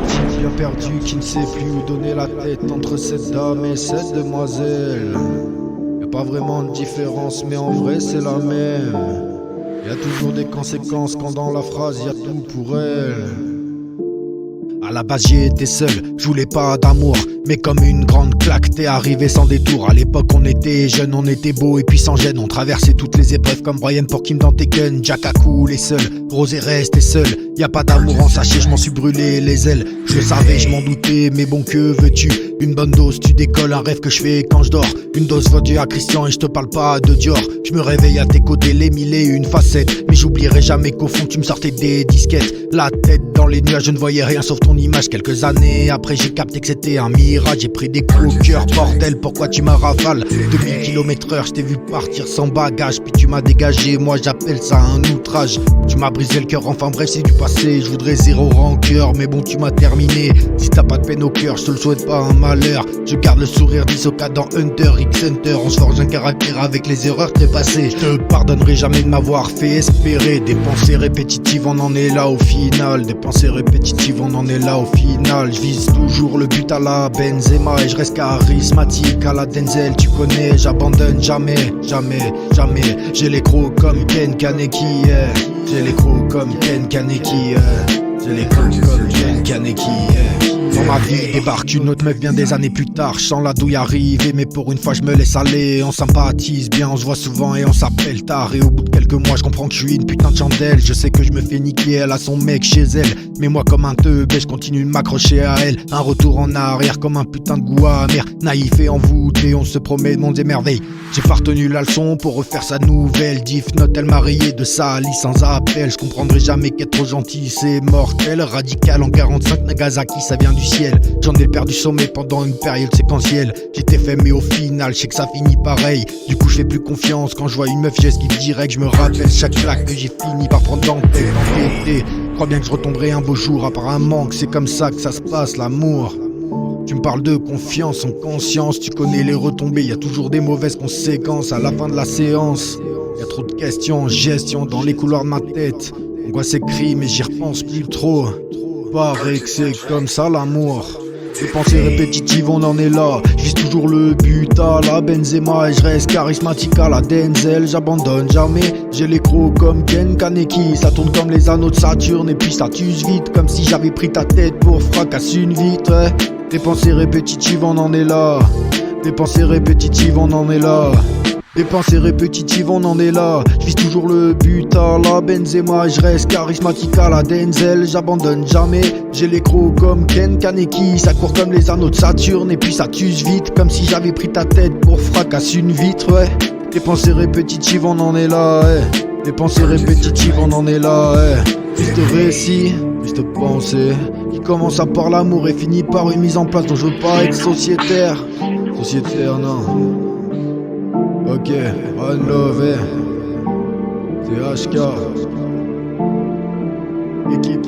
ce type bien perdu qui ne sait plus où donner la tête entre cette dame et cette demoiselle. Y'a pas vraiment de différence, mais en vrai c'est la même. Y'a toujours des conséquences quand dans la phrase y'a tout pour elle. À la base j'y étais seul, je voulais pas d'amour, mais comme une grande claque t'es arrivé sans détour. À l'époque on était jeunes, on était beau et puis sans gêne. On traversait toutes les épreuves comme Brian Porkim dans Tekken. Jack a coulé seul, Rose est resté seul. Y'a pas d'amour en sachet, je m'en suis brûlé les ailes. Je le savais, je m'en doutais, mais bon que veux-tu? Une bonne dose, tu décolles, un rêve que je fais quand je dors. Une dose vendue à Christian et je te parle pas de Dior. Je me réveille à tes côtés, les mille et une facettes. Mais j'oublierai jamais qu'au fond tu me sortais des disquettes. La tête dans les nuages, je ne voyais rien sauf ton image. Quelques années après j'ai capté que c'était un mirage. J'ai pris des coups au cœur, bordel, pourquoi tu m'as rafale? 2000 km/h, je t'ai vu partir sans bagage. Puis tu m'as dégagé, moi j'appelle ça un outrage. Tu m'as brisé le cœur, enfin bref c'est du passé. Je voudrais zéro rancœur, mais bon tu m'as terminé. Si t'as pas de peine au cœur, je te le souhaite pas un malheur. Je garde le sourire d'Isoka dans Hunter x Hunter. On se forge un caractère avec les erreurs trépassées. Je te pardonnerai jamais de m'avoir fait espérer. Des pensées répétitives, on en est là au final. Des pensées répétitives, on en est là au final. Je vise toujours le but à la Benzema et je reste charismatique à la Denzel. Tu connais, j'abandonne jamais, jamais, jamais. J'ai les crocs comme Ken Kaneki, yeah. J'ai les crocs comme Ken Kaneki, yeah. J'ai les crocs comme Ken Kaneki, yeah. Dans ma vie débarque une autre meuf bien des années plus tard. Je sens la douille arriver, mais pour une fois je me laisse aller. On sympathise bien, on se voit souvent et on s'appelle tard. Et au bout de quelques mois je comprends que je suis une putain de chandelle. Je sais que je me fais niquer, elle a son mec chez elle. Mais moi comme un teubé je continue de m'accrocher à elle. Un retour en arrière comme un putain de goût amer. Naïf et envoûté, on se promet de mondes et merveilles. J'ai pas retenu la leçon pour refaire sa nouvelle diff note. Elle m'a rayé de sa liste sans appel. Je comprendrai jamais qu'être trop gentil c'est mortel. Radical en 45 Nagasaki, ça vient du ciel. J'en ai perdu sommeil pendant une période séquentielle. J'étais fait mais au final je sais que ça finit pareil. Du coup je fais plus confiance quand je vois une meuf, j'esquive direct. Je me rappelle chaque claque que j'ai fini par prendre dans tête. Crois bien que je retomberai un beau jour. Apparemment que c'est comme ça que ça se passe l'amour. Tu me parles de confiance en conscience. Tu connais les retombées, y a toujours des mauvaises conséquences à la fin de la séance. Y a trop de questions, gestion dans les couloirs de ma tête. Angoisse écrit mais j'y repense plus trop. Paraît que c'est comme ça l'amour. Les pensées répétitives, on en est là. Je vise toujours le but à la Benzema et je reste charismatique à la Denzel. J'abandonne jamais, j'ai les crocs comme Ken Kaneki. Ça tourne comme les anneaux de Saturne et puis ça t'use vite. Comme si j'avais pris ta tête pour fracasser une vitre, ouais. Les pensées répétitives, on en est là. Les pensées répétitives, on en est là. Les pensées répétitives, on en est là. Je vise toujours le but à la Benzema et je reste charismatique à la Denzel. J'abandonne jamais, j'ai les crocs comme Ken Kaneki. Ça court comme les anneaux de Saturne et puis ça t'use vite. Comme si j'avais pris ta tête pour fracasser une vitre, ouais. Les pensées répétitives, on en est là, ouais. Les pensées répétitives, on en est là, ouais. Plus de récits, plus de pensées qui commence par l'amour et finit par une mise en place dont je veux pas être sociétaire. Sociétaire, non. Ok, One Love, c'est HK. Équipe.